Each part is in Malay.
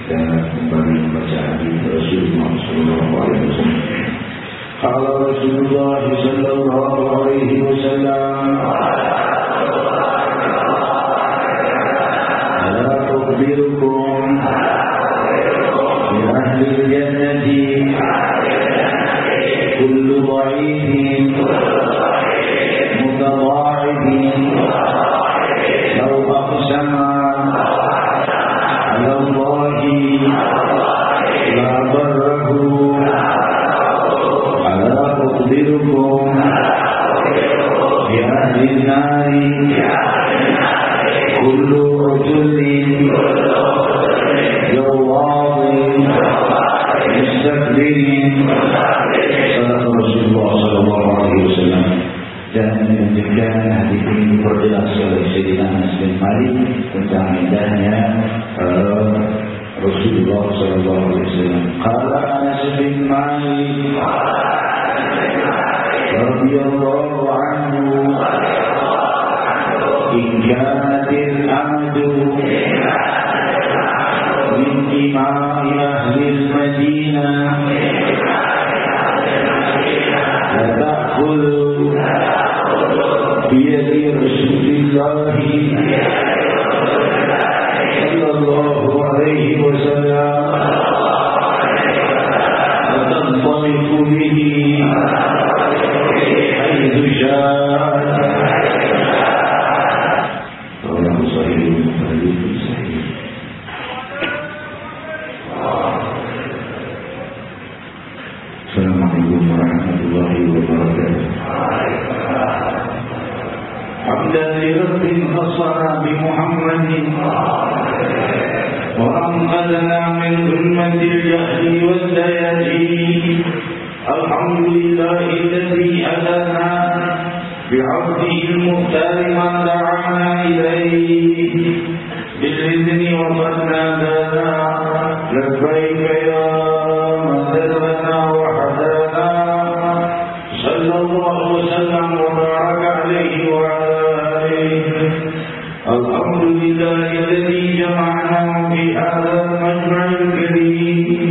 dan kembali membaca hadis Rasulullah sallallahu alaihi wasallam. Qala Rasulullah sallallahu alaihi wasallam, "Ala ukhbirukum bi ahli al-jannati kullu dha'ifin mutadha'ifin law aqsama Allah la barrahu ala ukhbirukum bi ahli an-nari kullu rajulin jawadin mustakbirin." Rasulullah sallallahu alaihi wasallam. Dan menunjukkan hadis ini diperjelas oleh Sayyidina Anas bin Malik tentang indahnya Rasulullah sallallahu alaihi wasallam. Qala Anas bin Malik radhiyallahu anhu, "In kanatil amdu min imam ahli al-Madinah la ta'khudhu biyadi Rasulillah sallallahu alaihi wasallam wa tanṭaliqu bihi haitsu syaa'a." Rawahu Sahih Bukhari. Assalamualaikum warahmatullahi wabarakatuh. Hamdan li rabbil khasara bi Muhammadin wa amqadana min ummatil jahli wal layali. Alhamdulillahi alladhi hadana bi 'abdihi al-mukhtar man da'ana ilayhi bil izni wa qadna dana labbaika ya man dallana wa hadana. Sallallahu wa sallam wa baraka alayhi wa الحمد لله الذي جمعنا في هذا المجمع الكريم،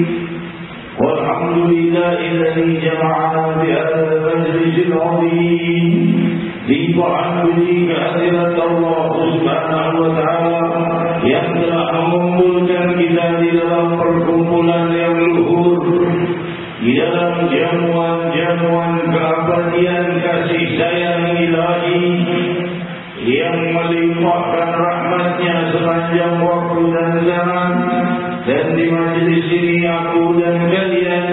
والحمد لله الذي جمعنا في هذا المجلس العظيم لتعبد كثرة الله سبحانه وتعالى yang telah mengumpulkan kita di dalam perkumpulan yang luhur, di dalam jamuan-jamuan keabadian kasih sayang ilahi yang melimpahkan rahmatnya sepanjang waktu dan zaman. Dan di majlis ini aku dan kalian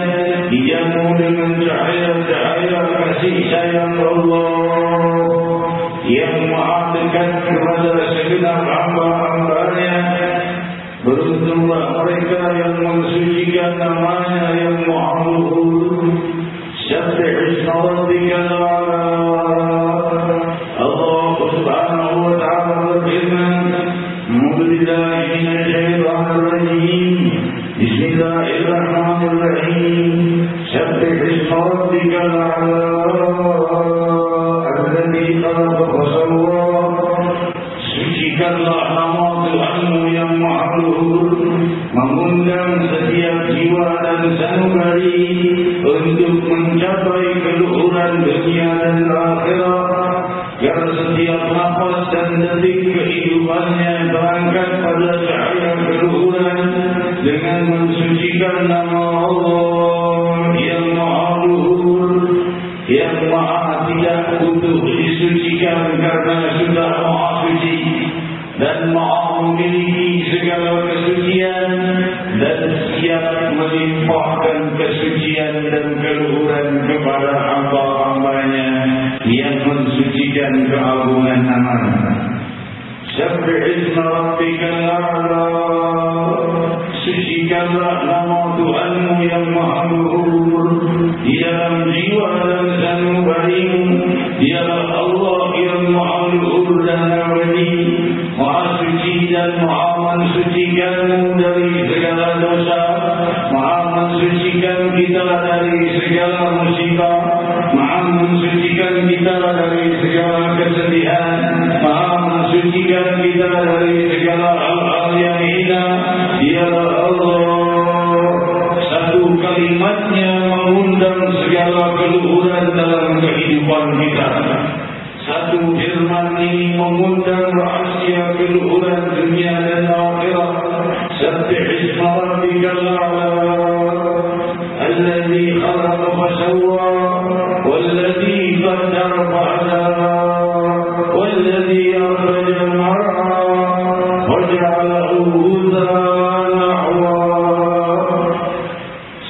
dijamu dengan cahaya-cahaya kasih sayang Allah yang maha dekat kepada segenap hamba-hambanya. Beruntunglah mereka yang mensucikan namanya yang maha luhur. Sabbih isma rabbikal a'la. Allah subhanahu wa ta'ala berfirman, "A'udzu billahi minasy syaithanir rajim. Bismillahirrahmanirrahim. Sabbih isma rabbikal a'la alladzi khalaqa fasawwa." Sucikanlah nama Tuhanmu yang maha luhur, mengundang setiap jiwa dan sanubari untuk mencapai keluhuran dunia dan akhirat. Yang setiap nafas dan detik kehidupannya berangkat pada cahaya keluhuran dengan mensucikan nama Allah yang maha luhur, yang maha tidak butuh disucikan karena sudah maha suci dan maha memiliki segala kesucian dan siap melimpahkan kesucian dan keluhuran kepada hamba-hambanya yang mensucikan keagungan nama-Nya. Sabbih isma rabbikal a'la. Sucikanlah nama Tuhanmu yang maha luhur di dalam jiwa dan sanubarimu. Dialah Allah yang maha luhur dan abadi, maha suci dan maha mensucikanmu dari segala dosa, maha mensucikan kita dari segala musibah, maha mensucikan kita dari segala kesedihan, maha mensucikan kita dari segala hal-hal yang hina. Dia kehidupan kita. Satu, firman ini mengundang rahasia keluhuran dunia dan akhirat. Sabbih isma rabbikal a'la alladzi khalaqa fasawwa walladzi qaddara fahada walladzi akhraja al-mar'a waja'alahu ghuzan ahwa.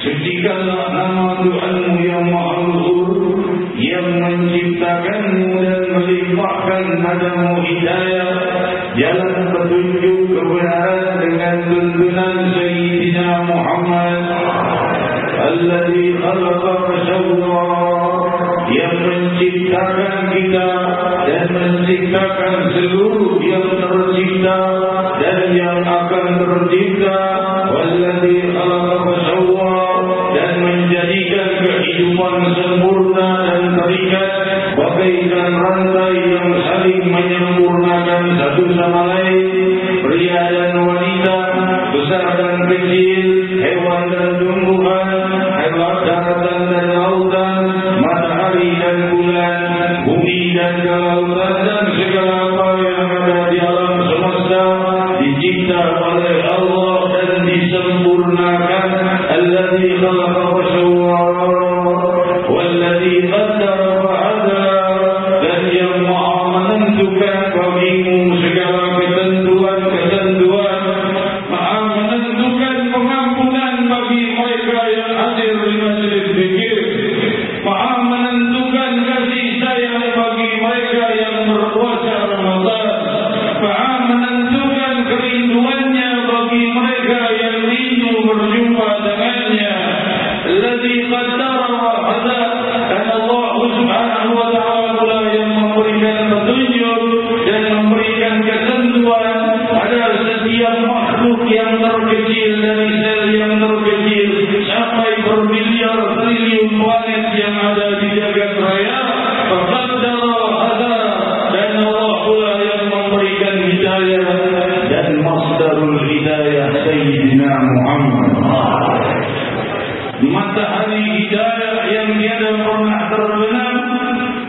Sucikanlah nama Tuhanmu yang Maha Luhur, yang menciptakanmu dan melimpahkan padamu hidayah, jalan petunjuk kebenaran dengan tuntunan Sayyidina Muhammad. Alladzi khalaqa fasawwa, yang menciptakan kita dan menciptakan seluruh yang tercipta dan yang akan tercipta. Walladzi khalaqa fasawwa, dan menjadikan kehidupan sempurna dan terikat bagaikan rantai yang saling menyempurnakan satu sama lain. Pria dan wanita, besar dan kecil, hewan dan tumbuhan, hewan daratan dan lautan, matahari dan bulan, bumi dan kelautan, dan segala apa yang ada di alam semesta dicipta oleh Allah dan disempurnakan. Alladzi khalaqa fasawwa walladzi qaddara fahada, dan yang Maha menentukan bagimu segala ketentuan-ketentuan, Maha menentukan pengampunan bagi mereka yang hadir di majlis zikir, Maha menentukan kasih sayang bagi mereka yang berpuasa Ramadan, Maha menentukan kerinduannya bagi mereka yang rindu berjumpa dengannya. Alladzi qaddara fahada, dan Allah Subhanahu wa ta'ala yang memberikan petunjuk dan memberikan ketentuan pada setiap makhluk yang terkecil, dari sel yang terkecil sampai bermiliar triliun planet yang ada di jagat raya. Qaddara fahada, dan Allah pula yang memberikan hidayah, dan masdarul hidayah Sayyidina Muhammad. Matahari hidayah yang tiada pernah terbenam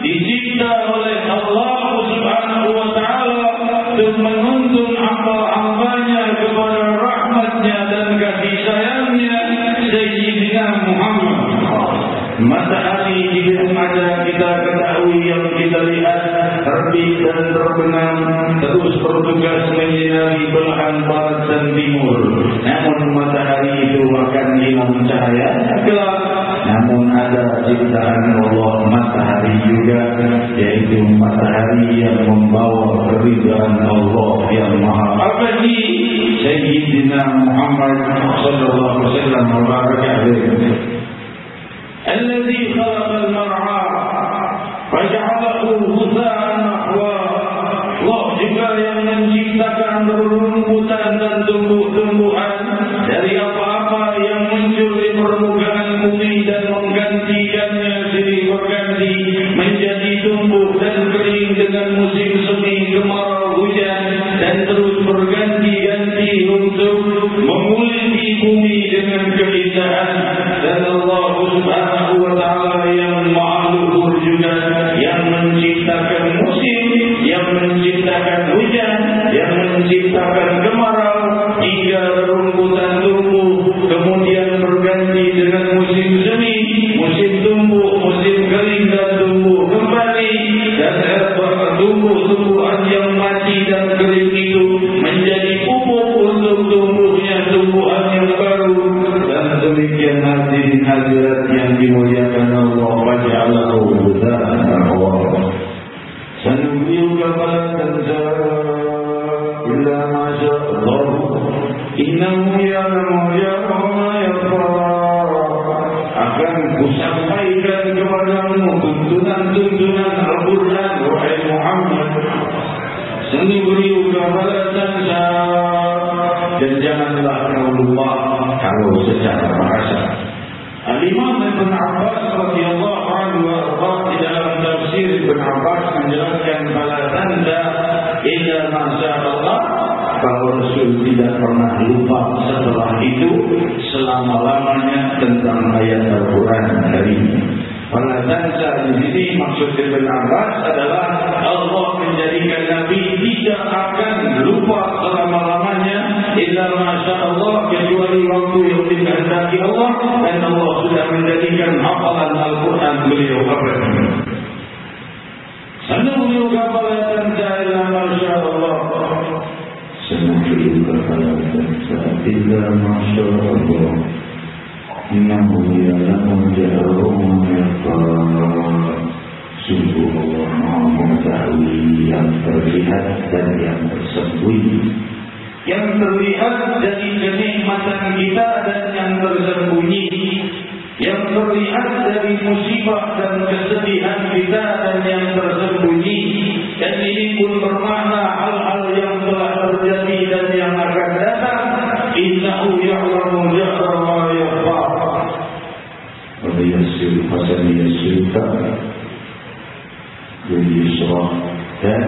dicipta oleh Allah Subhanahu wa ta'ala untuk menuntun hamba-hambanya kepada rahmatnya dan kasih sayangnya Sayyidina Muhammad. Matahari tidak ada kita ketahui yang kita lihat terbit dan terbenam, terus bertugas menyinari belahan barat dan timur. Namun matahari itu akan hilang cahaya gelap. Namun ada ciptaan Allah matahari juga, yaitu matahari yang membawa keridhaan Allah yang Maha Abadi, Sayyidina Muhammad sallallahu alaihi wasallam wa baraka alaihi. Alladzi khalaqal mar'a faja'alahu ghuzaan ahwa. Allah juga yang menciptakan rumputan dan tumbuh-tumbuhan dari apa-apa yang muncul di permukaan bumi dan menggantikannya silih berganti menjadi tumbuh dan kering dengan musim semi, kemarau, hujan, dan terus berganti-ganti untuk memulihkan bumi dengan keindahan. Dan Allah Subhanahu wa ta'ala yang Maha Luhur juga yang menciptakan musim, yang menciptakan hujan, yang menciptakan kemarau hingga rumputan tumbuh, kemudian berganti dengan musim semi, musim tumbuh, musim kering dan tumbuh kembali, dan tumbuh-tumbuhan yang mati dan kering itu menjadi pupuk untuk tumbuhnya tumbuhan yang baru. Dan demikian hadirin-hadirat yang dimuliakan Allah, waja'alahu ghuzaan ahwa. Sanubiyuka fala tansa illa ma syaa Allah, innahu ya'lamu ma yakhfa. Akan kusampaikan kepadamu tuntunan-tuntunan Al-Quran, wahai Muhammad. Sanubiyuka fala tansa, dan janganlah kau lupa kalau secara bahasa. Al-Imam Ibn Abbas radhiyallahu anhu di dalam tafsir Ibn Abbas menjelaskan fala tansa illa ma syaa Allah, bahwa Rasul tidak pernah lupa setelah itu selama-lamanya tentang ayat Al-Quran Karim. Fala tansa di sini maksud Ibn Abbas adalah Allah menjadikan Nabi tidak akan lupa selama-lamanya illa masya Allah, kecuali waktu yang dikehendaki Allah, dan Allah sudah menjadikan hafalan Al-Quran beliau abadi. Sanubri fala tansa illa masya Allah. Sanubri fala tansa illa masya Allah. Innahu ya'lamu al-jahra wa ma yakhfa. Sungguh Allah Maha mengetahui yang terlihat dan yang tersembunyi. Yang terlihat dari kenikmatan kita dan yang tersembunyi. Yang terlihat dari musibah dan kesedihan kita dan yang tersembunyi. Dan ini pun bermakna hal-hal yang telah terjadi dan yang akan datang. Innahu ya'lamu al-jahra wa ma yakhfa. Yassir hasan yassirka Yusra, dan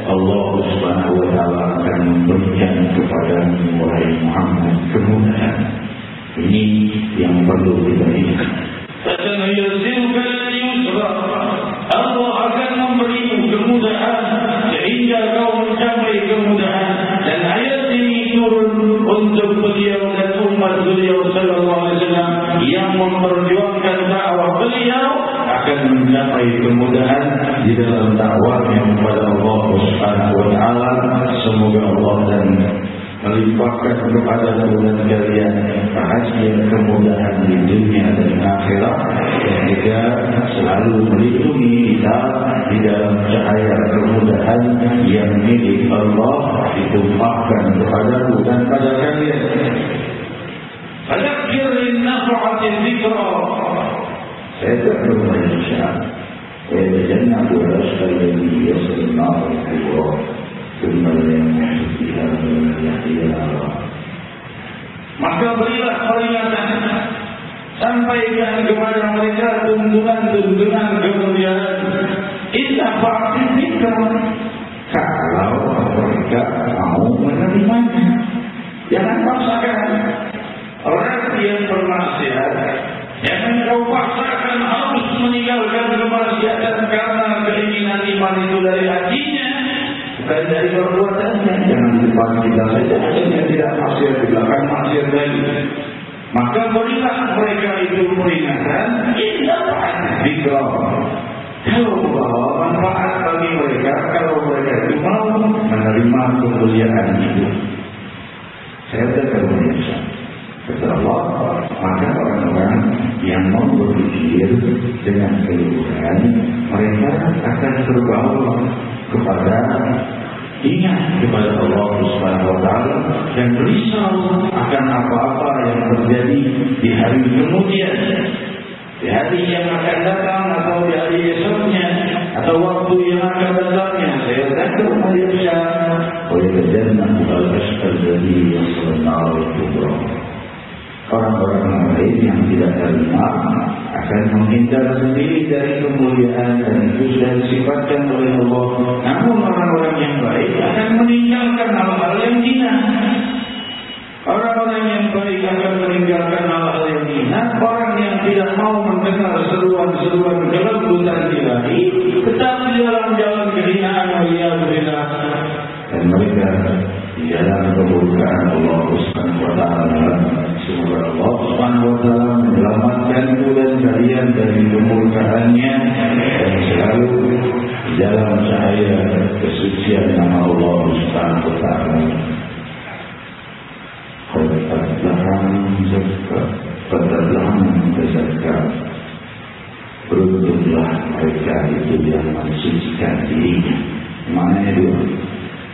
Allah Subhanahu wa taala akan memberikan kepada wahai Muhammad kemudahan. Ini yang perlu kita ingat. Hasan yassirka Yusra, Allah akan memberimu kemudahan sehingga kau mencapai kemudahan. Dan ayat ini turun untuk beliau dan umat beliau sallallahu alaihi wasallam yang memperjuangkan dakwah beliau akan mencapai kemudahan di dalam dakwahnya kepada Allah Subhanahu wa taala. Semoga Allah dan melimpahkan kepada dan kalian rahasia kemudahan di dunia dan akhirat, dan juga selalu melindungi kita di dalam cahaya kemudahan yang milik Allah ditumpahkan kepadaku dan pada kalian. Fadzakir in nafa'ati dzikra. Saya tak perlu menyiapkan. Saya jangan buat sekali lagi sallallahu alaihi wasallam. Maka berilah peringatan, sampaikan kepada mereka tuntunan-tuntunan kemuliaan. Inna fa'atin dzikra. Kalau mereka mau menerimanya, jangan paksakan. Orang yang bermaksiat, jangan kau paksakan harus meninggalkan kemaksiatan karena keinginan iman itu dari hatinya, bukan dari perbuatannya. Jangan depan kita saja yang tidak maksiat, di belakang maksiat lagi. Maka berilah mereka itu peringatan. Inna fa'atin dzikra. Kalau bawa manfaat bagi mereka, kalau mereka itu mau menerima kemuliaan itu. Saya tidak menyesal. Kata Allah, maka orang-orang yang mau berpikir dengan keluhuran, mereka akan terbawa kepada ingat kepada Allah Subhanahu wa taala dan risau akan apa-apa yang terjadi di hari kemudian, di hari yang akan datang atau di hari esoknya atau waktu yang akan datangnya. Saya takut melihatnya oleh kejadian al-ashqal jadi yang sallallahu alaihi wasallam. Orang-orang lain yang tidak terima akan menghindar sendiri dari kemuliaan, dan itu sudah disifatkan oleh Allah. Namun orang-orang yang baik akan meninggalkan hal-hal yang hina. Orang-orang yang baik akan meninggalkan hal-hal yang hina. Orang yang tidak mau mendengar seruan-seruan kelembutan ilahi tetap di dalam jalan kehinaan, waliyadzubillah. Dan mereka di dalam kemurkaan Allah Subhanahu wa taala. Semoga Allah Subhanahu wa taala menyelamatkanku dan kalian dari kemurkaannya dan selalu di dalam cahaya kesucian nama Allah Subhanahu wa taala. Beruntunglah mereka itu yang mensucikan dirinya. Maknanya dua,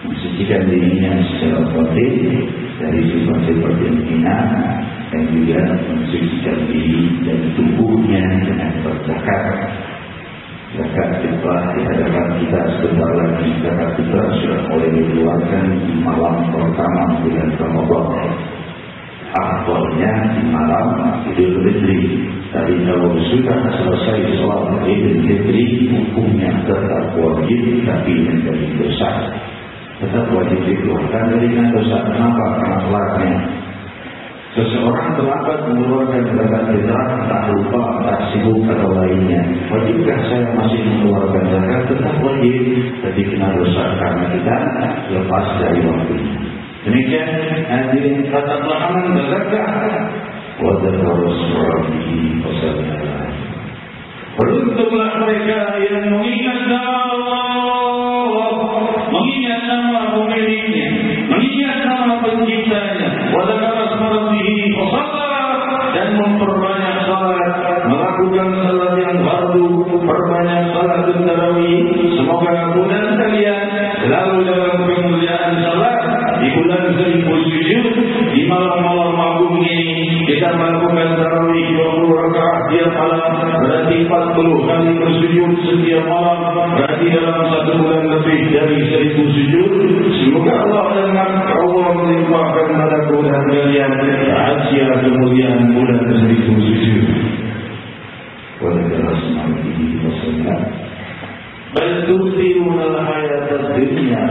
mensucikan dirinya secara batin dari sifat-sifat yang hina, dan juga mensucikan diri dan tubuhnya dengan berzakat. Zakat fitrah di hadapan kita sebentar lagi. Zakat fitrah sudah mulai dikeluarkan di malam pertama bulan Ramadan. Akhirnya di malam Idul Fitri. Tadi kalau sudah selesai sholat Idul Fitri, hukumnya tetap wajib tapi menjadi dosa. Tetap wajib dikeluarkan dari dosa. Kenapa? Karena sholatnya Seseorang terlambat mengeluarkan zakat fitrah, tak lupa, tak sibuk atau lainnya. Wajibkah saya masih mengeluarkan zakat? Tetap wajib, tapi kena dosa karena kita lepas dari waktunya. Demikian hadirin kata pelahanan zakat. Wadadharus rabbihi wasallam. Beruntunglah mereka yang mengingat nama Allah, mengingat nama pemiliknya, mengingat nama penciptanya. Wadadharus rabbihi wasallam, dan memperbanyak salat, melakukan salat yang fardu, perbanyak salat tarawih. Semoga aku dan kalian selalu dalam kemuliaan salat di bulan seribu sujud, di malam-malam agung ini kita melakukan tarawih 20 rakaat tiap malam, berarti 40 kali bersujud setiap malam, berarti dalam satu bulan lebih dari 1000 sujud. Semoga Allah dan Allah melimpahkan padaku dan kalian rahasia kemuliaan bulan 1000 sujud. Wallahu a'lam. Bal tu'thiruna al-hayata ad-dunya.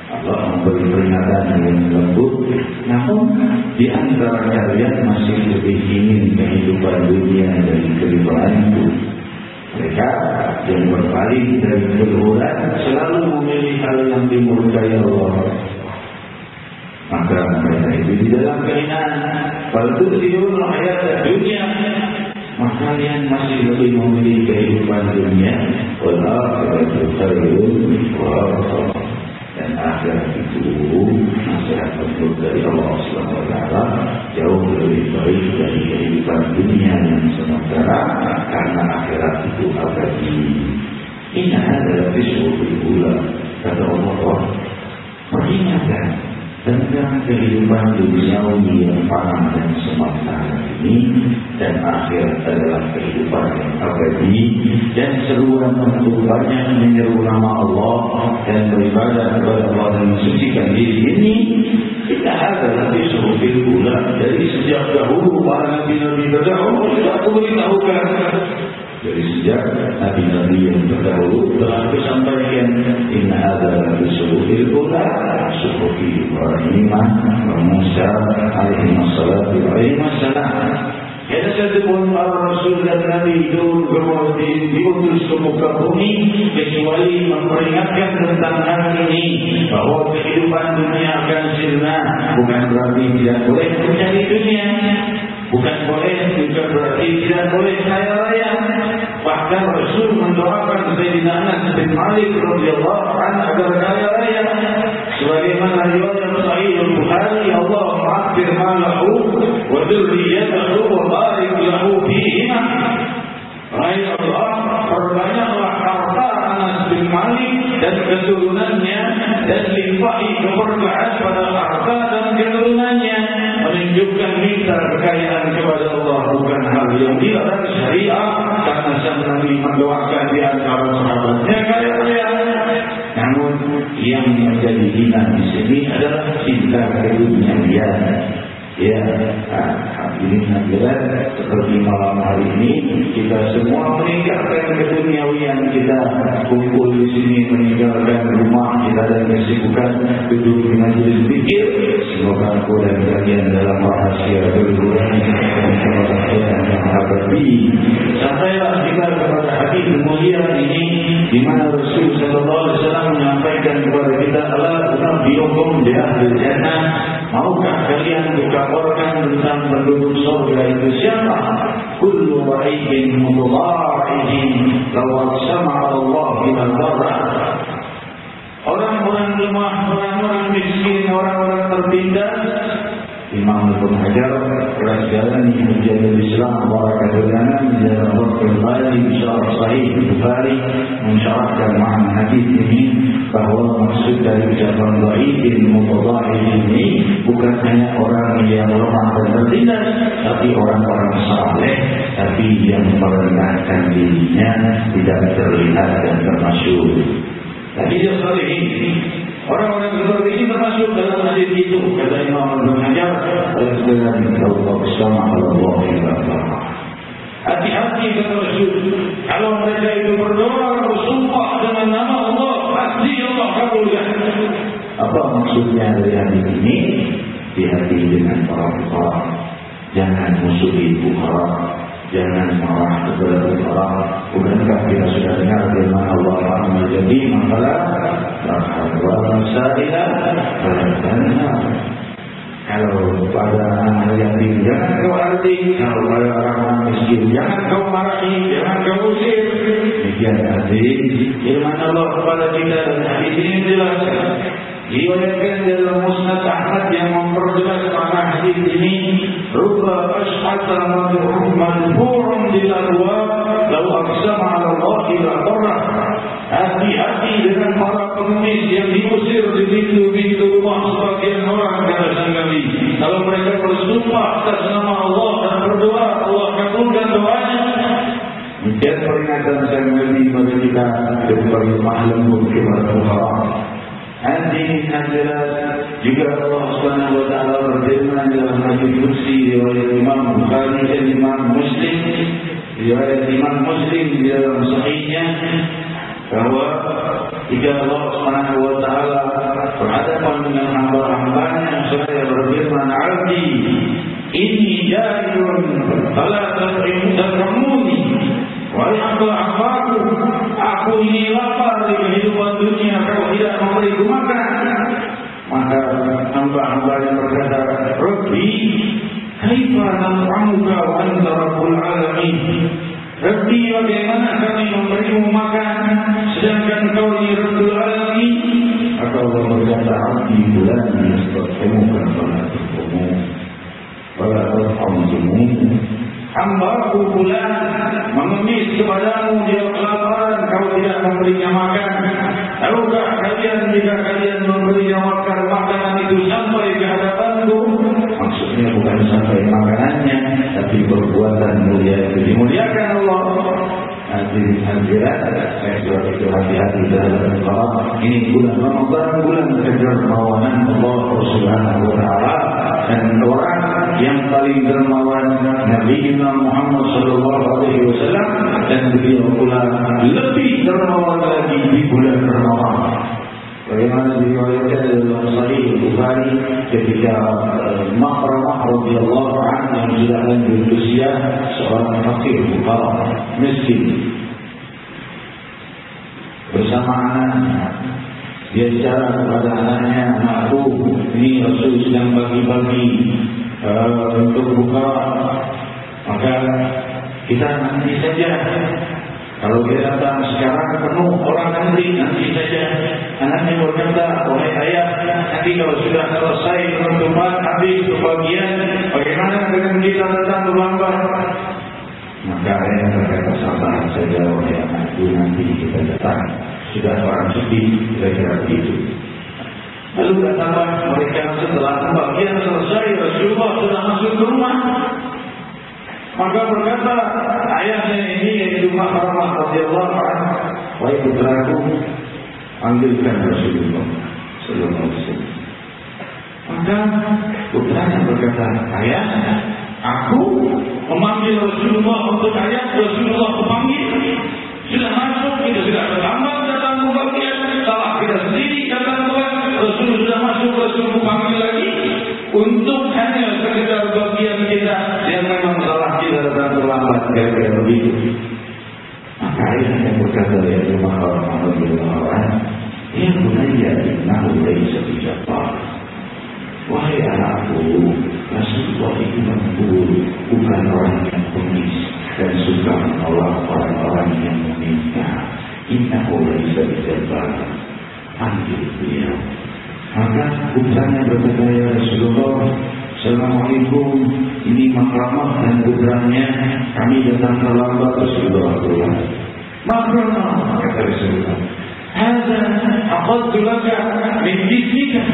Allah memberi peringatan yang lembut, namun di antara kalian masih lebih ingin kehidupan dunia dari kehidupan itu. Mereka yang berpaling dari keluhuran selalu memilih hal yang dimurkai Allah. Maka mereka itu di dalam kehinaan. Kalau itu tidurul hayat dunia, maka kalian masih lebih memilih kehidupan dunia. Wallahu a'lam. Dan akhirat itu nasihat penuh dari Allah SWT jauh lebih baik dari kehidupan dunia yang sementara, karena akhirat itu abadi. Ini adalah visual bulan kata Allah. Peringatkan tentang kehidupan duniawi yang fana dan sementara ini, dan akhirat adalah kehidupan yang abadi. Dan seruan untuk banyak menyeru nama Allah dan beribadah kepada Allah dan mensucikan diri ini, kita adalah disuruh bulan. Dari sejak dahulu para nabi-nabi terdahulu sudah diberitahukan. Dari sejak nabi-nabi yang terdahulu telah disampaikan, inna adalah disuruh bulan. Suhufi Ibrahim wa Musa alaihi wassalam. Ada satu pun para Rasul dan Nabi itu diutus ke muka bumi kecuali memperingatkan tentang hal ini, bahwa kehidupan dunia akan sirna. Bukan berarti tidak boleh mencari dunia, bukan boleh juga berarti tidak boleh kaya raya. Bahkan Rasul mendoakan Sayyidina Anas bin Malik radhiyallahu anhu agar kaya raya. Sebagaimana riwayat Sahih Al-Bukhari, Allah ma'afir malahu wa dzurriyyatahu wa barik lahu fihima. Hai Allah, perbanyaklah harta Anas bin Malik dan keturunannya, dan limpahi keberkahan pada harta dan keturunannya. Menunjukkan minta kekayaan kepada Allah bukan hal yang dilarang syariah, karena sang Nabi mendoakan di antara sahabatnya kaya raya. Namun yang menjadi hina di sini adalah cinta keduniaan. Ya, hadirin hadirat, seperti malam hari ini kita semua meninggalkan keduniawian kita, kumpul di sini, meninggalkan rumah kita dan kesibukan duduk di majelis zikir. Semoga aku dan kalian dalam rahasia keluhuran yang abadi. Sampailah kita kepada hadis mulia ini, di mana Rasul sallallahu alaihi wasallam menyampaikan kepada kita, ala unabbiukum bi ahli jannah. Maukah kalian dikabarkan tentang penduduk surga itu siapa? Kullu wa'idin mudha'idin law sama'a Allah ila al-barra. Orang-orang lemah, orang-orang miskin, orang-orang tertindas. Imam Ibn Hajar Al-Asqalani menjadi Islam barakatullahi di dalam Fathul Bari Syarah Sahih Bukhari mensyarahkan makna hadis ini, bahwa maksud dari ucapan wa'idin mudha'idin ini bukan hanya orang yang lemah dan tertindas, tapi orang-orang saleh, tapi yang merendahkan dirinya, tidak terlihat dan termasyhur. Tapi dia saleh ini, orang-orang seperti ini termasuk dalam hadis itu, kata Imam Ibn Hajar Al-Asqalani, Allah bersama Allah Ta'ala. Hati-hati kata Rasul, kalau mereka itu berdoa bersumpah dengan nama Allah, pasti Allah kabulkan. Apa maksudnya dari hadis ini? Di hati dengan para fuqara. Jangan musuhi fuqara, jangan marah kepada fuqara. Bukankah kita sudah dengar firman Allah Ta'ala jadi masalah rahmat masaila pada. Kalau pada anak yatim jangan kau arti, kalau pada orang miskin jangan kau marahi, jangan kau usir. Demikian hadis firman Allah kepada kita dan hadis ini dijelaskan. Diriwayatkan dalam Musnad Ahmad yang memperjelas makna hadis ini. Rubba ash'ata madhurun bil abwab law aqsama 'ala Allah la barra. Hati-hati dengan para pengemis yang diusir di pintu-pintu rumah sebagian orang kata sang Nabi. Kalau mereka bersumpah atas nama Allah dan berdoa, Allah kabulkan doanya. Demikian peringatan sang Nabi kepada kita diberi maklum kepada fuqara. Hadis yang jelas juga Allah Subhanahu wa taala berfirman dalam hadis qudsi riwayat Imam Bukhari dan Imam Muslim, riwayat Imam Muslim dalam sahihnya, bahwa jika Allah Subhanahu wa taala berhadapan dengan hamba-hambanya yang saya berfirman, "Abdi inni jahilun fala tad'imuni wahai hamba-hambaku, aku ini lapar di kehidupan dunia, kau tidak memberiku makan." Maka hamba-hamba yang berkata, "Rabbi, kaifa nam'amuka wa anta rabbul alamin?" Rabbi, bagaimana kami memberimu makan sedangkan kau ini Rabbul Alamin? Maka Allah berkata, "Abdi bulan yastaqimuka fala tuqmu wala tarhamtumu." Hamba-Ku bulan mengemis kepadamu, dia kelaparan, kau tidak memberinya makan. Tahukah kalian jika kalian memberinya makan, makanan itu sampai ke hadapanku? Maksudnya bukan sampai makanannya, tapi perbuatan mulia itu dimuliakan Allah. Hadirat, saya sudah itu hati-hati dalam Allah. Ini bulan Ramadan, bulan kedermawanan Allah Subhanahu wa taala, dan orang yang paling dermawan Nabi Muhammad sallallahu alaihi wasallam, dan beliau pula lebih dermawan lagi di bulan Ramadan. Bagaimana diriwayatkan dalam Sahih Bukhari ketika Makramah radhiyallahu anhu yang sudah lanjut usia, seorang fakir fuqara miskin bersama anaknya, dia bicara kepada anaknya, "Anakku, ini Rasul sedang bagi-bagi untuk buka, maka kita nanti saja. Kalau dia datang sekarang penuh orang nanti saja." Anaknya berkata, "Wahai ayah, nanti kalau sudah selesai penutupan habis kebagian, bagaimana dengan kita datang terlambat?" Maka ayah berkata, "Sabar saja wahai anakku, nanti kita datang. Sudah orang sepi." Kira-kira begitu. Lalu datanglah mereka setelah pembagian selesai, Rasulullah sudah masuk ke rumah. Maka berkata ayahnya ini, yaitu Makramah radhiyallahu anhu, "Wahai putraku, panggilkan Rasulullah sallallahu alaihi wasallam." Maka putranya berkata, "Ayah, aku memanggil Rasulullah untuk ayah, Rasulullah memanggil. Sudah masuk, kita sudah terlambat datang pembagian, salah kita sendiri datang pembagian, Rasul sudah masuk, Rasul memanggil lagi untuk hanya sekedar bagian kita yang memang salah kita datang terlambat." Kira-kira begitu. Maka ayahnya berkata, "Ya Muhammad, ya bunayya, innahu laysa bijabbar." Wahai anakku, Rasulullah itu lembut, bukan orang yang pengis dan suka menolak orang-orang yang meminta. Innahu laysa bijabbar. Panggil beliau. Maka putranya berkata, "Ya Rasulullah, Assalamualaikum, ini Makramah dan putranya, kami datang terlambat." Rasulullah berkata, "Makramah," kata Rasulullah, "Hadza aqadtu laka min jismika."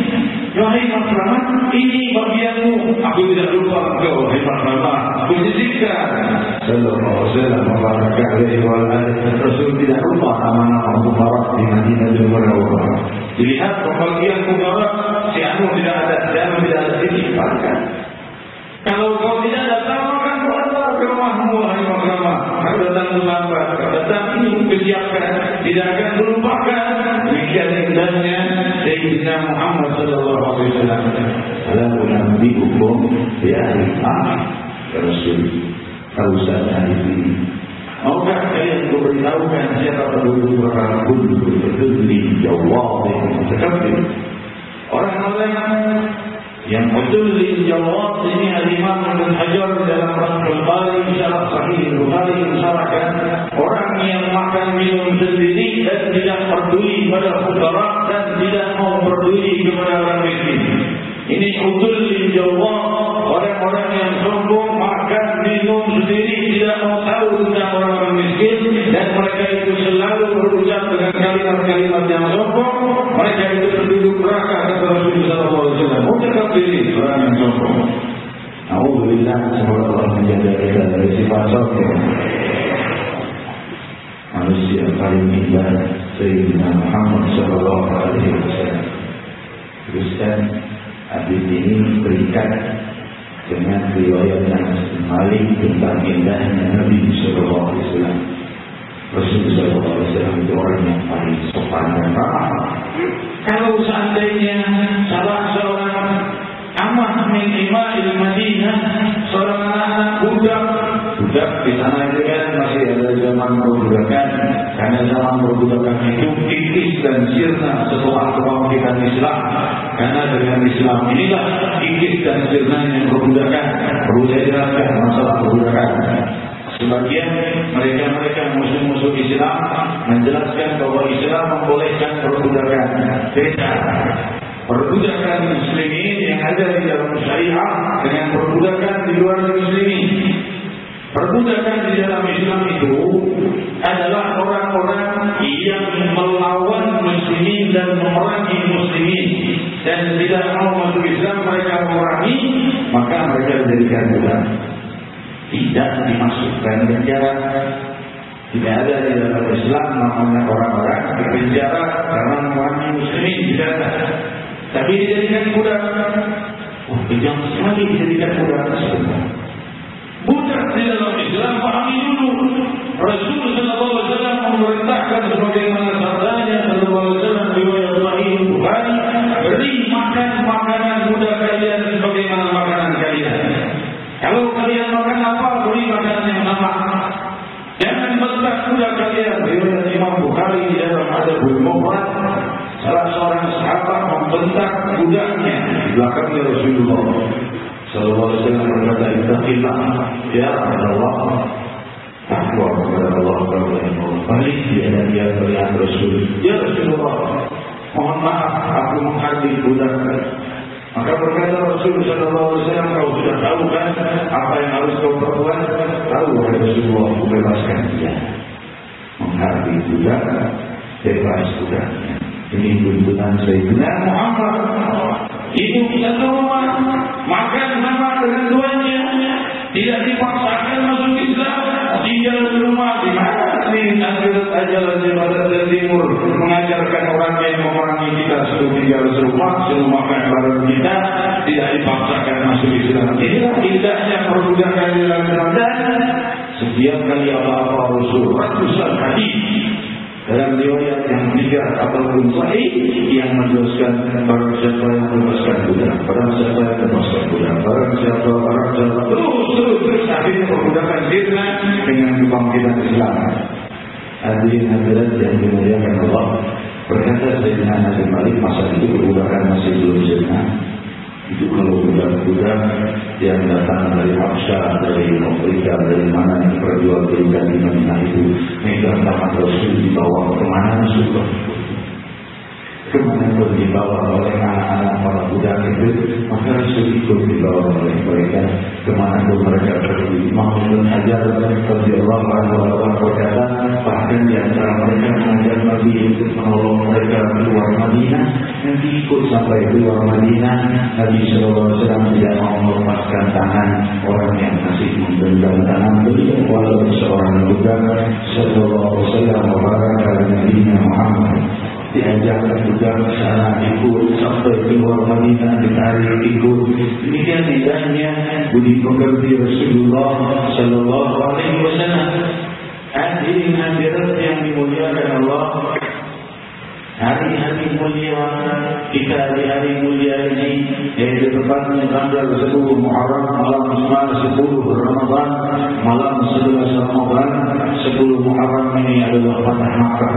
Wahai Makramah, ini bagianmu. Aku tidak lupa engkau, wahai Makramah. Aku sisihkan. Sallallahu alaihi wasallam membarakah alaihi wa alihi. Rasul tidak lupa nama-nama mubarak di Madinatul Munawwarah. Dilihat pembagian mubarak, si Anu tidak ada, si Anu tidak ada, disimpankan. Kalau kau tidak datang, maka kau datang ke rumahmu, wahai Makramah. Kau datang terlambat, kau datang ini kesiapkan, tidak akan melupakan. Demikian indahnya Sayyidina Muhammad sallallahu alaihi wasallam. "Ala unabbiukum Ya Rasul, kausan ini. Maukah kalian memberitahukan siapa penduduk neraka kulli jawabin mutakabbir? Orang-orang yang kulli jawab ini Al-Imam Ibn Hajar dalam Fathul Bari syarah Sahih Bukhari mensyaratkan orang yang makan minum sendiri dan tidak peduli pada fuqara dan tidak mau peduli kepada orang miskin. Ini kulli jawab, orang-orang yang sombong makan minum sendiri, tidak mau tahu tentang orang miskin, dan mereka itu selalu berucap dengan kalimat-kalimat yang sombong. Mereka itu penduduk neraka, kata Rasulullah SAW. Mutakabbir, orang yang sombong. Alhamdulillah, semoga Allah menjaga kita dari sifat sombong. Manusia paling indah Sayyidina Muhammad SAW. Teruskan hadis ini berikan dengan riwayat Malik tentang indahnya Nabi Sallallahu Alaihi Wasallam. Rasulullah Sallallahu Alaihi Wasallam itu orang yang paling sopan dan ramah. Kalau seandainya salah seorang amah min ima'il Madinah, seorang anak budak di sana itu kan masih ada zaman perbudakan, karena zaman perbudakan itu kikis dan sirna setelah kebangkitan Islam. Karena dengan Islam inilah kikis dan sirnanya perbudakan. Perlu saya jelaskan masalah perbudakan. Sebagian mereka musuh-musuh Islam menjelaskan bahwa Islam membolehkan perbudakan. Beda. Perbudakan muslimin yang ada di dalam syariah dengan perbudakan di luar muslimin. Perbudakan di dalam Islam itu adalah orang-orang yang melawan muslimin dan memerangi muslimin, dan tidak mau masuk Islam mereka memerangi, maka mereka dijadikan budak. Tidak dimasukkan penjara. Tidak ada di dalam Islam namanya orang-orang di penjara karena memerangi muslimin, tidak ada. Tapi dijadikan budak. Kejam sekali dijadikan budak. Budak di dalam Islam, pahami dulu. Rasulullah SAW memerintahkan sebagaimana sabdanya Sallallahu Alaihi Wasallam riwayat Sahih Bukhari, beri makan makanan budak kalian sebagaimana makanan kalian. Kalau kalian makan apa, beri makanan yang sama. Jangan bentak budak kalian. Riwayat Imam Bukhari di dalam Adabul Mufrad, salah seorang sahabat membentak budaknya di belakangnya Rasulullah Sallallahu Alaihi Wasallam berkata, "Ittaqillah ya Allah." Takwa kepada Allah balik dia melihat Rasul. Ya Rasulullah, mohon maaf aku menghardik budak. Maka berkata Rasulullah Sallallahu Alaihi Wasallam, kau sudah tahu kan apa yang harus kau perbuat? Tahu oleh Rasulullah, bebaskan dia. Menghardik budak, bebas budaknya. Ini tuntunan Sayyidina Muhammad. Ibu bisa keluar, makan sama dengan tuannya, tidak dipaksakan masuk Islam, tinggal di rumah. Di mana nih akhirat ajaran di Barat Timur mengajarkan orang yang memerangi kita suruh tinggal serumah, suruh makan bareng kita, tidak dipaksakan masuk Islam. Inilah indahnya perbudakan di dalam Islam. Dan setiap kali apa-apa Rasul ratusan hadis dalam riwayat yang 3 ataupun sahih yang menjelaskan barang siapa yang melepaskan budak, barang siapa yang melepaskan budak, barang siapa terus akhirnya perbudakan sirna dengan kebangkitan Islam. Hadirin hadirat yang dimuliakan Allah, berkata Sayyidina Nabi Malik, masa itu perbudakan masih belum sirna. Itu kalau budak-budak yang datang dari Habsyah, dari Afrika, dari mana yang perjualbelikan di Madinah itu, megang tangan Rasul dibawa kemana suka. Kemana pun dibawa oleh anak-anak para budak itu, maka Rasul ikut dibawa oleh mereka. Kemana pun mereka pergi. Mahmud Hajar radhiyallahu anhu berkata, bahkan di antara mereka mengajar Nabi untuk menolong mereka keluar Madinah. Nanti ikut sampai keluar Madinah, Nabi Sallallahu Alaihi Wasallam tidak mau melepaskan tangan orang yang masih menggenggam tangan beliau, walau seorang budak. Sallallahu Alaihi Wasallam membaraka Nabi Muhammad. Diajarkan juga ke sana, ikut sampai keluar Madinah, ditarik ikut. Demikian indahnya budi pekerti Rasulullah Sallallahu Alaihi Wasallam. Hadirin hadirat yang dimuliakan Allah, hari-hari mulia kita di hari mulia ini, yaitu tepatnya tanggal 10 Muharram, malam 10 Ramadan, malam 11 Ramadan, 10 Muharram ini adalah Fatah Makkah.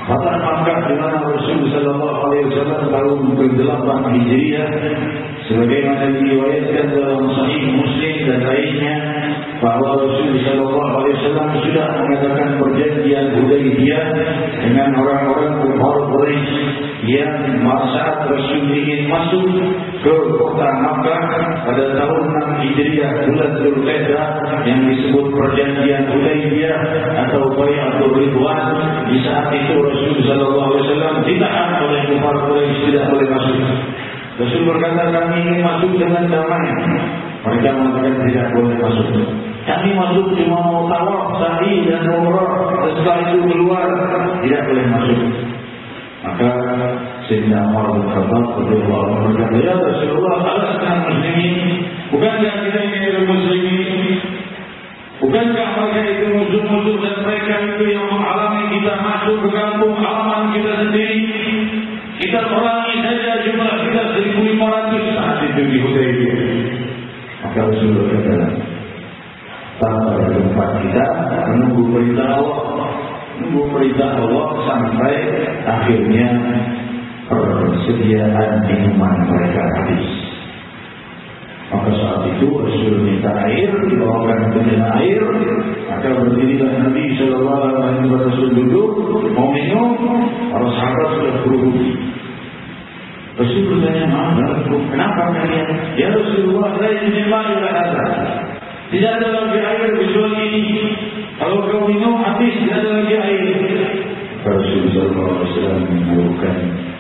Fatah Makkah di mana Rasulullah sallallahu alaihi wasallam tahun ke-8 Hijriah, sebagaimana diriwayatkan dalam Sahih Muslim dan lainnya, bahwa Rasulullah sallallahu alaihi wasallam sudah mengadakan perjanjian Hudaybiyah dengan orang-orang kufar Quraisy yang saat Rasul ingin masuk ke kota Makkah pada tahun 6 Hijriah bulan Dzulqa'dah yang disebut perjanjian Hudaybiyah atau Bai'atul Ridwan. Di saat itu Rasul sallallahu alaihi wasallam ditahan oleh kufar Quraisy, tidak boleh masuk. Rasul berkata, kami ingin masuk dengan damai. Mereka mengatakan tidak boleh masuk. Kami masuk cuma mau tawaf, sa'i dan umrah, setelah itu keluar, tidak boleh masuk. Maka Sayyidina Umar bin Khattab radhiyallahu anhu berkata, ya Rasulullah, alasna muslimin, bukankah kita ini muslimin? Bukankah mereka itu musuh-musuh dan mereka itu yang menghalangi kita masuk ke kampung halaman kita sendiri? Kita perangi saja jumlah kita 1.500 saat itu di Hudaybiyah. Maka Rasulullah berkata, tanpa tempat kita menunggu perintah Allah, menunggu perintah Allah sampai akhirnya persediaan minuman mereka habis. Maka saat itu Rasul minta air, dibawakan bendera air, maka berdirilah Nabi sallallahu alaihi wasallam. Rasul duduk mau minum, para sahabat sudah berhenti. Rasul bertanya, kenapa kalian? Ya Rasulullah, saya menyembah ada. Tidak ada lagi air kecuali ini. Kalau kau minum habis, tidak ada lagi air. Rasulullah SAW mengalukan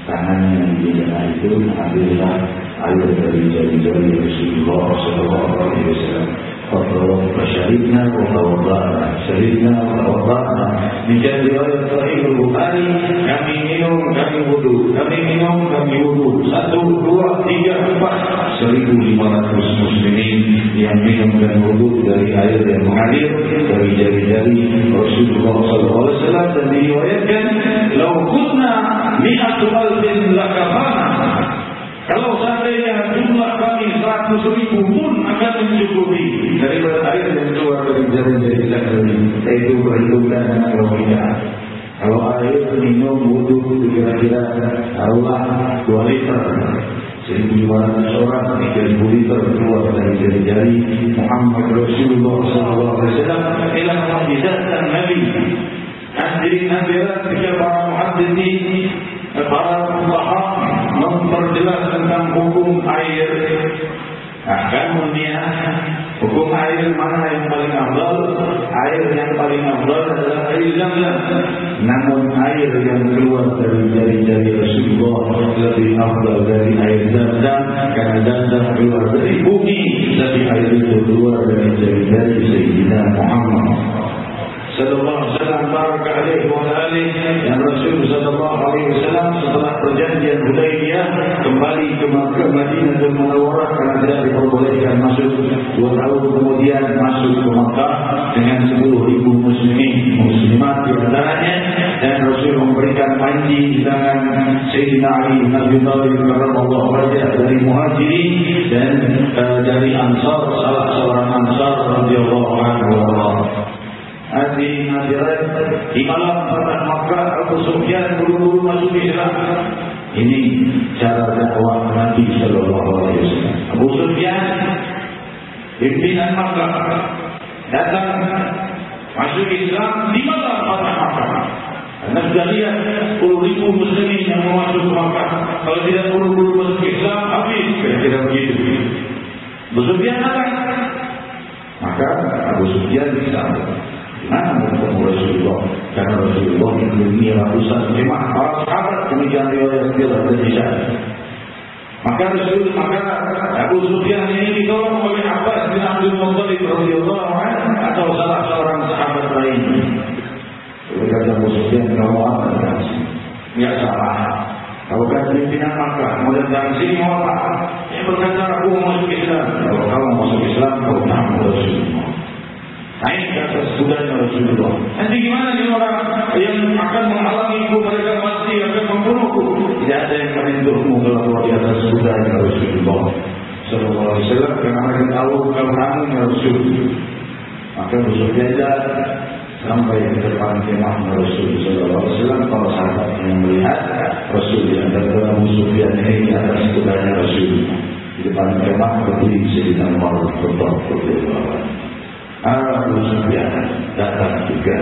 tangannya di dalam itu, mengambillah air dari jari-jari Rasulullah SAW. Fasyaribna wa tawadana, syaribna wa tawadana. Demikian riwayat Sahih Al-Bukhari, kami minum, kami wudu, kami minum, kami wudu. 1, 2, 3, 4, 1.500 muslimin yang minum dan wudu dari air yang mengalir dari jari-jari Rasulullah SAW. Dan diriwayatkan, lau kunna mi'atu alfin lakafana, kalau seandainya jumlah kami 100.000 pun akan mencukupi daripada air yang keluar dari jari-jari kami. Itu perhitungan kalau tidak. Kalau air minum wudu kira-kira taruhlah 2 liter, 1.500 orang, 3.000 liter keluar dari jari-jari Muhammad Rasulullah SAW. Inilah mukjizat Nabi. Hadirin hadirat, ketika para muhadditsin, para fuqaha memperjelas tentang hukum air. Kemudian hukum air mana yang paling afdal? Air yang paling afdal adalah air Zam-Zam. Namun air yang keluar dari jari-jari Rasulullah lebih afdal dari air Zam-Zam, karena Zam-Zam keluar dari bumi, tapi air itu keluar dari jari-jari Sayyidina Muhammad sallallahu alaihi wasallam. Baraka alaihi wa alihi. Yang Rasul sallallahu alaihi wasallam setelah perjanjian Hudaybiyah kembali ke Makkah, Madinatul Munawwarah, karena tidak diperbolehkan masuk. 2 tahun kemudian masuk ke Makkah dengan 10.000 muslimin, muslimat di antaranya, dan Rasul memberikan panji di tangan Sayyidina Ali bin Abi Thalib radhiyallahu anhu dari Muhajirin dan dari Ansar, salah seorang Ansar radhiyallahu anhu. Hadirin hadirat, di malam Fatah Makkah, Abu Sufyan buru-buru masuk Islam. Ini cara dakwah Nabi sallallahu alaihi wasallam. Abu Sufyan, pimpinan Makkah, datang masuk Islam di malam Fatah Makkah. Anda sudah lihat 10.000 muslimin yang mau masuk Makkah. Kalau tidak buru-buru masuk Islam, habis. Kira-kira begitu. Abu Sufyan datang, maka Abu Sufyan Islam. Mana bertemu Rasulullah? Karena Rasulullah melindungi ratusan jemaah para sahabat, demikian riwayat dari Syekh. Maka Abu Sufyan ini ditolong oleh Abbas bin Abdul Muttalib radhiyallahu anhu atau salah seorang sahabat lain. Berkata Abu Sufyan, kamu apa datang sini? Tidak salah. Kalau kan pimpinan Makkah mau datang sini mau apa? Dia berkata, aku masuk Islam. Kalau kamu masuk Islam, kau tahu Rasulullah. naik ke atas kudanya Rasulullah. Nanti gimana nih orang yang akan menghalangiku, mereka pasti akan membunuhku. Tidak ada yang menentuhmu kalau di atas kudanya Rasulullah sallallahu alaihi wasallam, karena mereka tahu keberanian Rasul. Maka Rasul jalan sampai ke depan kemah Rasul sallallahu alaihi wasallam. Para sahabat yang melihat Rasul yang datang Abu Sufyan ini di atas kudanya Rasul di depan kemah, berdiri Sayyidina Umar radhiyallahu anhu. Abu Sufyan datang juga,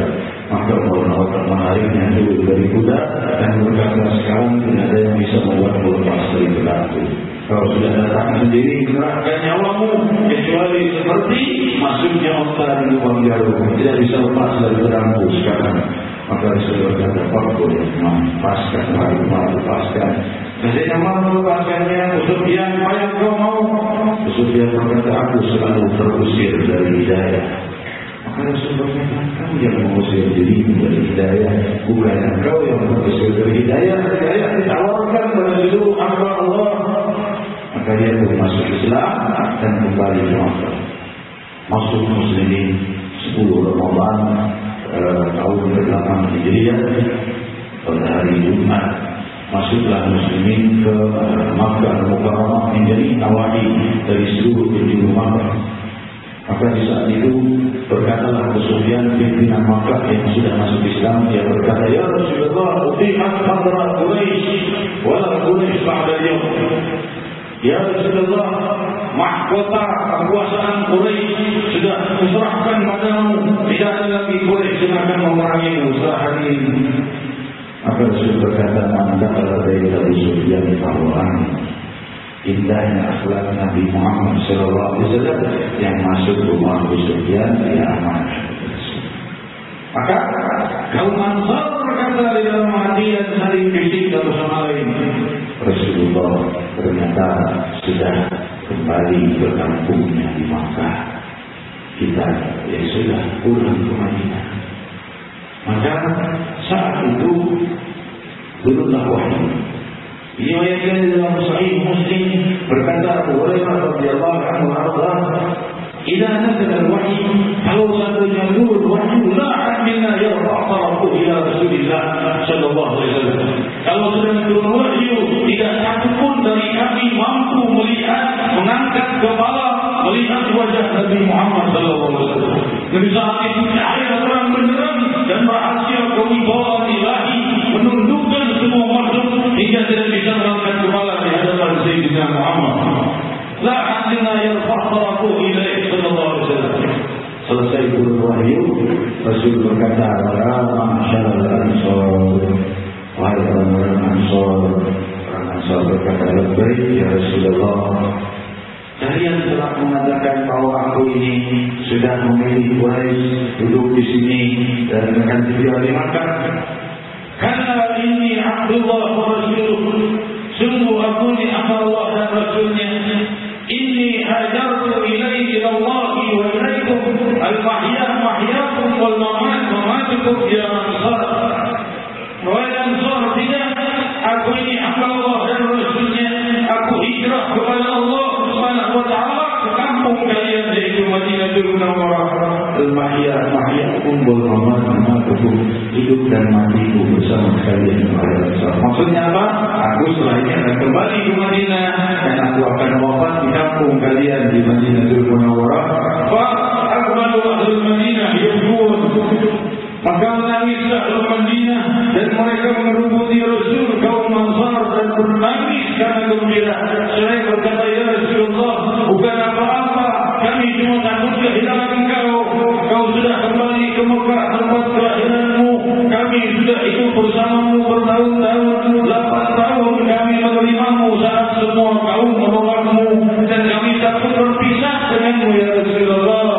maka Allah menariknya dulu dari kuda dan berkata, sekarang tidak ada yang bisa membuatmu lepas dari belenggu. Kalau sudah datang sendiri, menyerahkan nyawamu, kecuali seperti masuknya onta di lubang jarum, tidak bisa lepas dari belenggu sekarang. Maka Rasulullah berkata, "Fakul, lepaskan." Jadi nama melepaskannya. Abu Sufyan, apa yang kau mau? Abu Sufyan berkata, aku selalu terusir dari hidayah. Maka Rasulullah berkata, kamu yang mengusir dirimu dari hidayah, bukan engkau yang mengusir dari hidayah. Hidayah ditawarkan pada seluruh hamba Allah. Maka dia pun masuk Islam dan kembali ke Makkah. Masuk muslimin 10 Ramadan tahun ke-8 Hijriah pada hari Jumat. Masuklah muslimin ke Makkah Mukarramah menjadi awali dari seluruh penjuru Makkah. Maka di saat itu berkatalah Abu Sufyan pimpinan Makkah yang sudah masuk Islam, dia berkata, ya Rasulullah, utihat hadra Quraisy wala Quraisy ba'da al-yawm. Ya Rasulullah, mahkota kekuasaan Quraisy sudah diserahkan padamu, tidak ada lagi Quraisy yang akan memerangimu setelah hari ini. Maka Rasul berkata, anda dari Abu Sufyan orang indahnya akhlak Nabi Muhammad SAW yang masuk rumah Abu Sufyan dia aman. Maka kaum Ansar berkata di dalam hati dan saling fisik satu sama lain, Rasulullah ternyata sudah kembali ke kampungnya di Makkah, kita yang sudah pulang ke Madinah. Maka saat itu turunlah wahyu. Diriwayatkan dalam Sahih Muslim berkata Abu Hurairah radhiyallahu anhu arda, "Idza nazala al-wahyu, kalau seandainya turun wahyu, la minna yarfa' tarafu ila Rasulillah sallallahu alaihi wasallam." Kalau sudah turun wahyu, tidak satu pun dari kami mampu melihat, mengangkat kepala melihat wajah Nabi Muhammad sallallahu alaihi wasallam. Dari saat itu cahaya terang benderang dan rahasia kewibawaan ilahi menundukkan semua makhluk hingga tidak bisa mengangkat kepala di hadapan Sayyidina Muhammad. La hadina yarfa' tarafu ilaihi sallallahu alaihi wasallam. Selesai turun wahyu, Rasul berkata, "Ma'asyarul Ansar, wahai orang-orang Ansar." Orang Ansar berkata, "Labbaik ya Rasulullah. Kalian telah mengatakan bahwa aku ini sudah memilih Quraisy duduk di sini dan akan tinggal di Makkah. Karena ini Abdullah wa Rasuluh, sungguh aku ini Allah dan Rasulnya. Inni hajartu ilaihi ilallahi wa ilaikum al-mahya mahyakum wal mamat mamatukum ya Ansar." Wahai Ansar, tidak, aku ini Allah dan Rasulnya. Aku hijrah kepada Allah Subhanahu wa ta'ala ke kampung kalian yaitu Madinatul Munawwarah. Al-mahya mahyakum wal mamat mamatukum, hidup dan matiku bersama kalian. Maksudnya apa? Aku setelah ini akan kembali ke Madinah dan aku akan wafat di kampung kalian di Madinatul Munawwarah. Fa aqbalu ahlul Madinah yabkun. Maka menangislah ahlul Madinah dan mereka mengerumuti Rasul. Kaum Ansar dan menangis karena gembira. Seraya berkata, ya Rasulullah, bukan apa-apa, kami cuma takut kehilangan engkau. Kau sudah kembali ke Mekah, tempat kelahiranmu. Kami sudah hidup bersamamu bertahun-tahun, 8 tahun kami menerimamu saat semua kaum menolakmu, dan kami takut berpisah denganmu ya Rasulullah.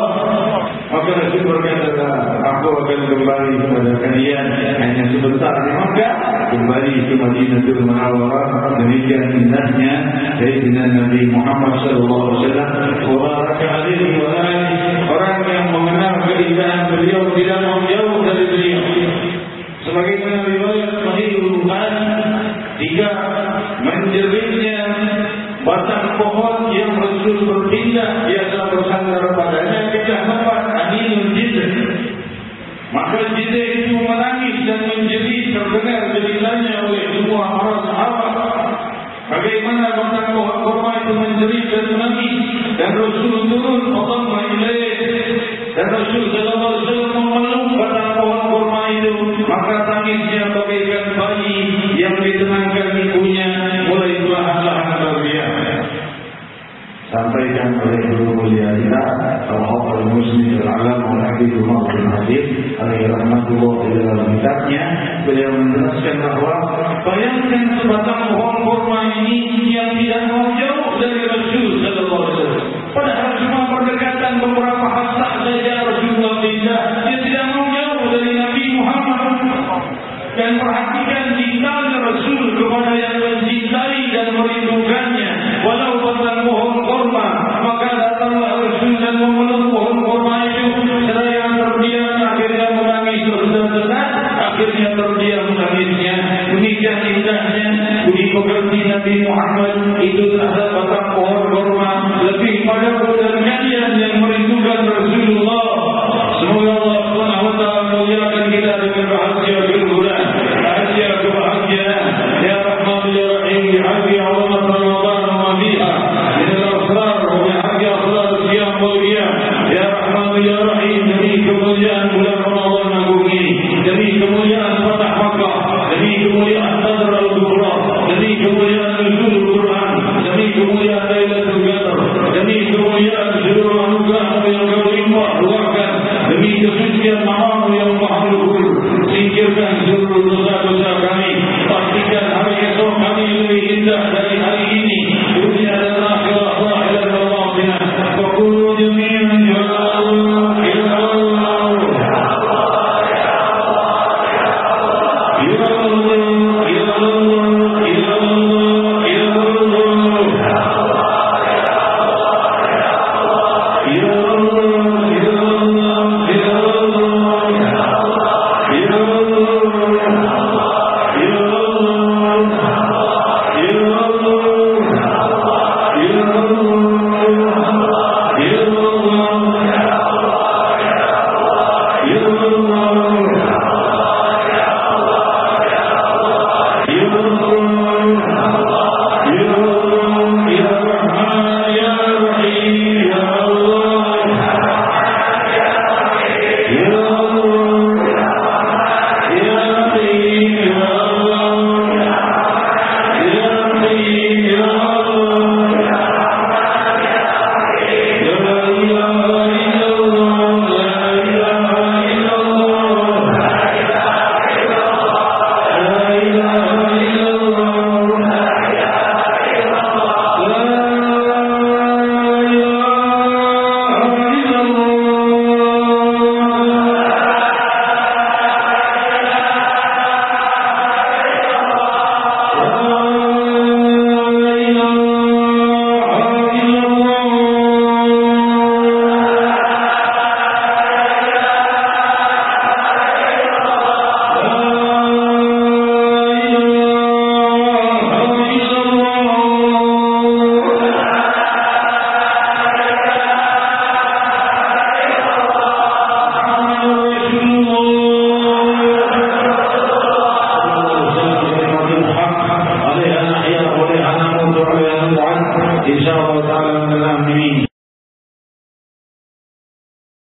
Maka Rasul berkata, aku akan kembali kepada kalian hanya sebentar di Makkah, kembali ke Madinatul Munawwarah. Demikian indahnya Sayyidina Nabi Muhammad sallallahu alaihi wasallam. Wa baraka alaihi wa alihi. Orang yang mengenal keindahan beliau tidak mau jauh dari beliau. Sebagaimana riwayat Sahih Bukhari, jika menjeritnya batang pohon yang Rasul berpindah biasa bersandar padanya, pecah tempat aninul jid batang pohon kurma itu menjerit dan menangis, dan Rasul turun Allahumma ilaih, dan Rasul sallallahu alaihi wasallam memeluk batang pohon kurma itu, maka tangisnya bagaikan bayi yang ditenangkan ibunya mulai perlahan-lahan berbiak. Sampaikan oleh guru mulia kita Al-Hafidh Al-Muslim Al-Alam Al-Habib Umar bin Habib alaihi rahmatullah di dalam kitabnya, beliau menjelaskan bahwa bayangkan sebatang pohon kurma ini yang tidak mau jauh dari Rasul sallallahu alaihi wasallam, padahal cuma berdekatan beberapa hasta saja Rasulullah tidak, dia tidak mau jauh dari Nabi Muhammad. Dan perhatikan cintanya Rasul kepada yang mencintai dan merindukannya, walau batang pohon kurma. Maka datanglah Rasul dan memeluk pohon kurma itu, seraya terdiam akhirnya menangis tersedak-sedak, akhirnya terdiam menangisnya. Demikian indahnya budi pekerti Nabi Muhammad itu terhadap batang pohon kurma, lebih pada bulan kalian yang merindukan Rasulullah. Semoga Allah Subhanahu wa taala muliakan kita dengan rahasia berbulan, rahasia kebahagiaan. Ya Rahman ya Rahim, bihaqqi azamat Ramadan wa fiha min al-asrar wa bihaqqi asrar siyam wal qiyam. Ya Rahman ya Rahim, demi kemuliaan bulan Ramadan agung ini, demi kemuliaan Fatah Makkah, demi kemuliaan Badr al-Kubra, demi kemuliaan nuzul Quran, demi kemuliaan Lailatul Qadar, demi kemuliaan seluruh anugerah yang kau limpah luahkan, demi kesucian namamu yang maha luhur, singkirkan seluruh dosa-dosa kami, pastikan hari esok kami lebih indah